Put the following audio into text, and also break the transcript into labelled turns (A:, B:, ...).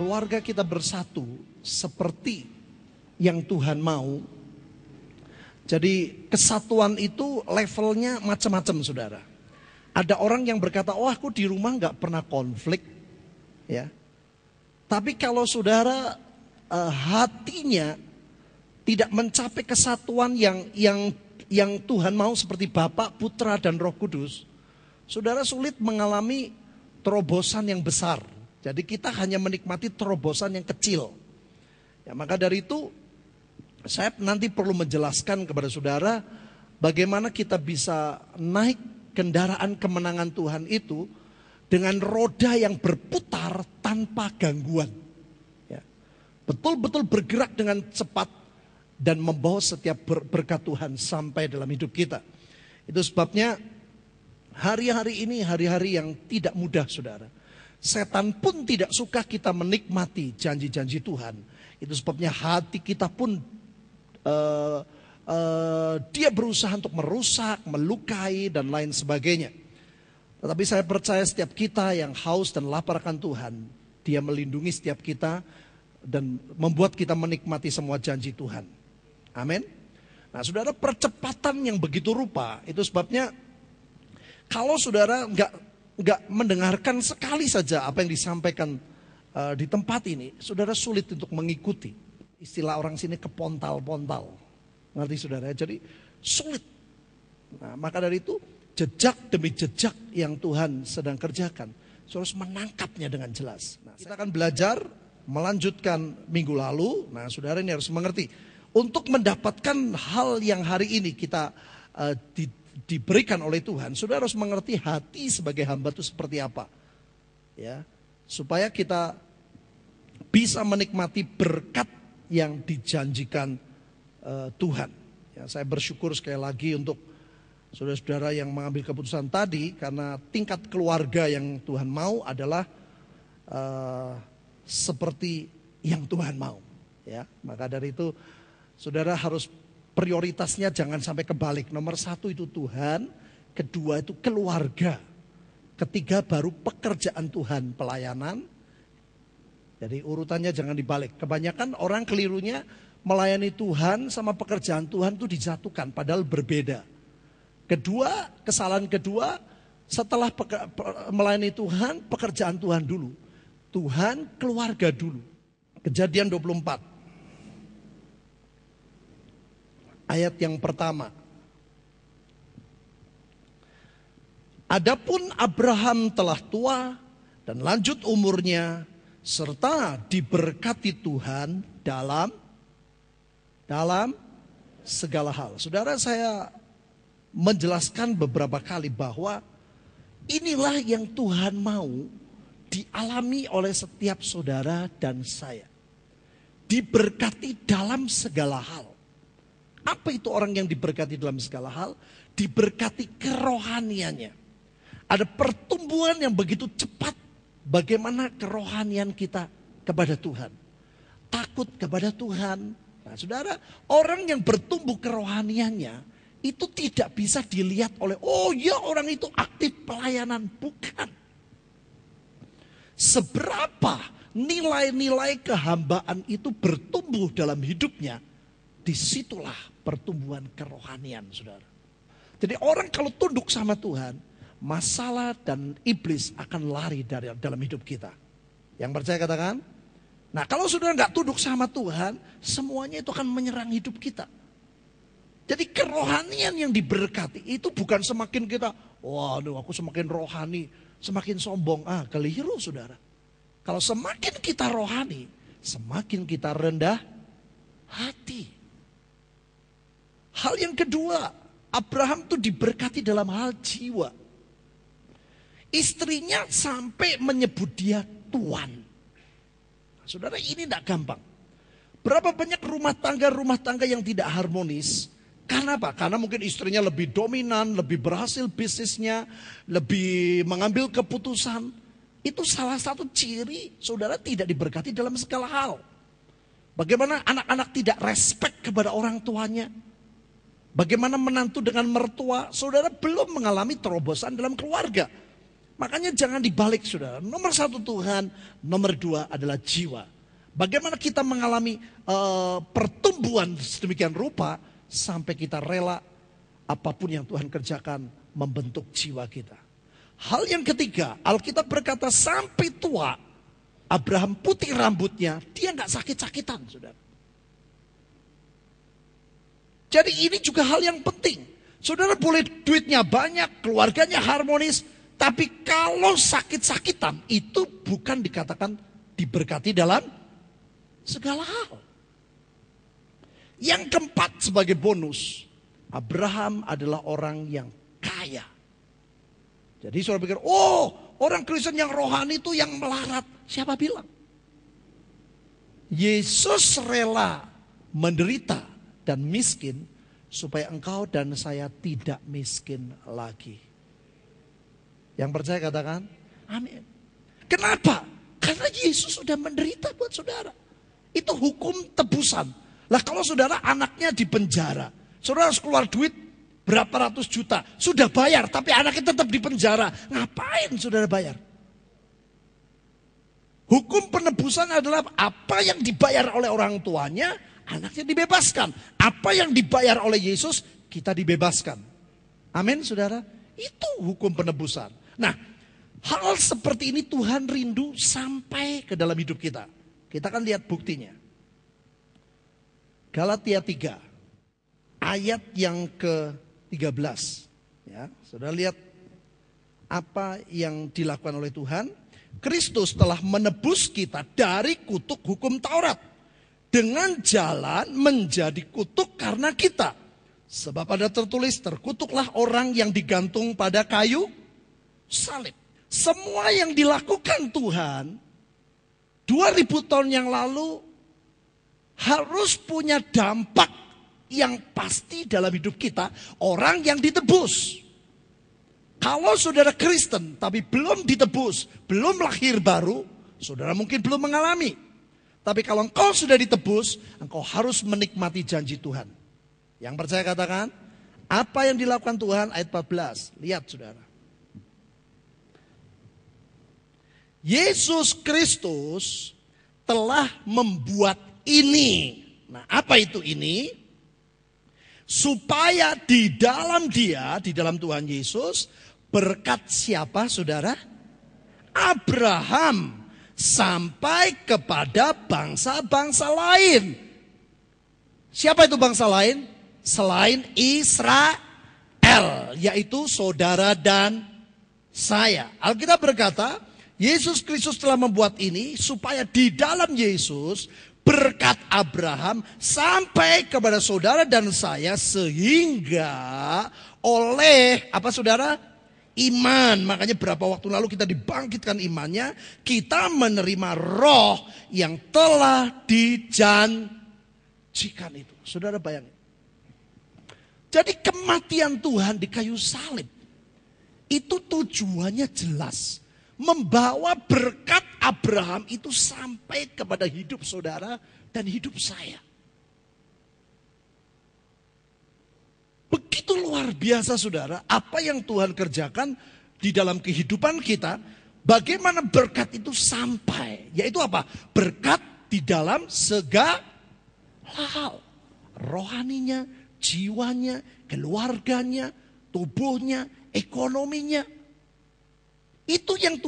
A: keluarga kita bersatu seperti yang Tuhan mau. Jadi kesatuan itu levelnya macam-macam, saudara. Ada orang yang berkata, oh aku di rumah nggak pernah konflik, ya. Tapi kalau saudara hatinya tidak mencapai kesatuan yang Tuhan mau seperti Bapa, Putra, dan Roh Kudus, saudara sulit mengalami terobosan yang besar. Jadi kita hanya menikmati terobosan yang kecil. Ya, maka dari itu saya nanti perlu menjelaskan kepada saudara bagaimana kita bisa naik kendaraan kemenangan Tuhan itu dengan roda yang berputar tanpa gangguan. Ya. Betul-betul bergerak dengan cepat dan membawa setiap berkat Tuhan sampai dalam hidup kita. Itu sebabnya hari-hari ini hari-hari yang tidak mudah, saudara. Setan pun tidak suka kita menikmati janji-janji Tuhan. Itu sebabnya hati kita pun dia berusaha untuk merusak, melukai, dan lain sebagainya. Tetapi saya percaya setiap kita yang haus dan lapar akan Tuhan, Dia melindungi setiap kita dan membuat kita menikmati semua janji Tuhan. Amin. Nah, saudara, percepatan yang begitu rupa, itu sebabnya kalau saudara nggak mendengarkan sekali saja apa yang disampaikan di tempat ini, saudara sulit untuk mengikuti. Istilah orang sini kepontal-pontal. Ngerti saudara? Jadi sulit. Nah, maka dari itu jejak demi jejak yang Tuhan sedang kerjakan, saudara harus menangkapnya dengan jelas. Nah, kita akan belajar melanjutkan minggu lalu. Nah, saudara ini harus mengerti. Untuk mendapatkan hal yang hari ini kita diberikan oleh Tuhan, saudara harus mengerti hati sebagai hamba itu seperti apa. Ya, supaya kita bisa menikmati berkat yang dijanjikan Tuhan. Ya, saya bersyukur sekali lagi untuk saudara-saudara yang mengambil keputusan tadi, karena tingkat keluarga yang Tuhan mau adalah seperti yang Tuhan mau. Ya, maka dari itu saudara harus prioritasnya jangan sampai kebalik. Nomor satu itu Tuhan, kedua itu keluarga, ketiga baru pekerjaan Tuhan, pelayanan. Jadi urutannya jangan dibalik. Kebanyakan orang kelirunya melayani Tuhan sama pekerjaan Tuhan itu dijatuhkan, padahal berbeda. Kedua, kesalahan kedua, setelah melayani Tuhan, pekerjaan Tuhan dulu. Tuhan, keluarga dulu. Kejadian 24. Ayat yang pertama. Adapun Abraham telah tua dan lanjut umurnya, serta diberkati Tuhan dalam segala hal. Saudara, saya menjelaskan beberapa kali bahwa inilah yang Tuhan mau dialami oleh setiap saudara dan saya. Diberkati dalam segala hal. Apa itu orang yang diberkati dalam segala hal? Diberkati kerohaniannya. Ada pertumbuhan yang begitu cepat. Bagaimana kerohanian kita kepada Tuhan. Takut kepada Tuhan. Nah, saudara, orang yang bertumbuh kerohaniannya itu tidak bisa dilihat oleh, oh ya orang itu aktif pelayanan. Bukan. Seberapa nilai-nilai kehambaan itu bertumbuh dalam hidupnya, disitulah pertumbuhan kerohanian, saudara. Jadi orang kalau tunduk sama Tuhan, masalah dan iblis akan lari dari dalam hidup kita. Yang percaya katakan. Nah, kalau saudara nggak tunduk sama Tuhan, semuanya itu akan menyerang hidup kita. Jadi kerohanian yang diberkati itu bukan semakin kita, waduh aku semakin rohani, semakin sombong. Keliru, saudara. Kalau semakin kita rohani, semakin kita rendah hati. Hal yang kedua, Abraham tuh diberkati dalam hal jiwa. Istrinya sampai menyebut dia Tuan. Nah, saudara, ini tidak gampang. Berapa banyak rumah tangga yang tidak harmonis. Karena apa? Karena mungkin istrinya lebih dominan, lebih berhasil bisnisnya, lebih mengambil keputusan. Itu salah satu ciri saudara tidak diberkati dalam segala hal. Bagaimana anak-anak tidak respect kepada orang tuanya. Bagaimana menantu dengan mertua, saudara belum mengalami terobosan dalam keluarga. Makanya jangan dibalik saudara. Nomor satu Tuhan, nomor dua adalah jiwa. Bagaimana kita mengalami pertumbuhan sedemikian rupa sampai kita rela apapun yang Tuhan kerjakan membentuk jiwa kita. Hal yang ketiga, Alkitab berkata sampai tua Abraham putih rambutnya, dia nggak sakit-sakitan, saudara. Jadi ini juga hal yang penting. Saudara boleh duitnya banyak, keluarganya harmonis, tapi kalau sakit-sakitan itu bukan dikatakan diberkati dalam segala hal. Yang keempat sebagai bonus, Abraham adalah orang yang kaya. Jadi saudara pikir, oh orang Kristen yang rohani itu yang melarat. Siapa bilang? Yesus rela menderita dan miskin supaya engkau dan saya tidak miskin lagi. Yang percaya katakan, amin. Kenapa? Karena Yesus sudah menderita buat saudara. Itu hukum tebusan. Lah kalau saudara anaknya di penjara, saudara harus keluar duit berapa ratus juta. Sudah bayar tapi anaknya tetap di penjara. Ngapain saudara bayar? Hukum penebusan adalah apa yang dibayar oleh orang tuanya, anaknya dibebaskan. Apa yang dibayar oleh Yesus, kita dibebaskan. Amin saudara. Itu hukum penebusan. Nah, hal seperti ini Tuhan rindu sampai ke dalam hidup kita. Kita akan lihat buktinya. Galatia 3, ayat yang ke-13. Ya, saudara lihat apa yang dilakukan oleh Tuhan. Kristus telah menebus kita dari kutuk hukum Taurat. Dengan jalan menjadi kutuk karena kita. Sebab ada tertulis, terkutuklah orang yang digantung pada kayu salib. Semua yang dilakukan Tuhan 2000 tahun yang lalu harus punya dampak yang pasti dalam hidup kita. Orang yang ditebus. Kalau saudara Kristen tapi belum ditebus, belum lahir baru, saudara mungkin belum mengalami. Tapi kalau engkau sudah ditebus, engkau harus menikmati janji Tuhan. Yang percaya katakan, apa yang dilakukan Tuhan ayat 14. Lihat saudara. Yesus Kristus telah membuat ini. Nah, apa itu ini? Supaya di dalam dia, di dalam Tuhan Yesus, berkat siapa saudara? Abraham sampai kepada bangsa-bangsa lain. Siapa itu bangsa lain? Selain Israel, yaitu saudara dan saya. Alkitab berkata, Yesus Kristus telah membuat ini supaya di dalam Yesus berkat Abraham sampai kepada saudara dan saya, sehingga oleh apa saudara? Iman. Makanya berapa waktu lalu kita dibangkitkan imannya, kita menerima roh yang telah dijanjikan itu. Saudara bayangin. Jadi kematian Tuhan di kayu salib itu tujuannya jelas. Membawa berkat Abraham itu sampai kepada hidup saudara dan hidup saya. Begitu luar biasa saudara, apa yang Tuhan kerjakan di dalam kehidupan kita, bagaimana berkat itu sampai. Yaitu apa? Berkat di dalam segala hal. Rohaninya, jiwanya, keluarganya, tubuhnya, ekonominya. Itu yang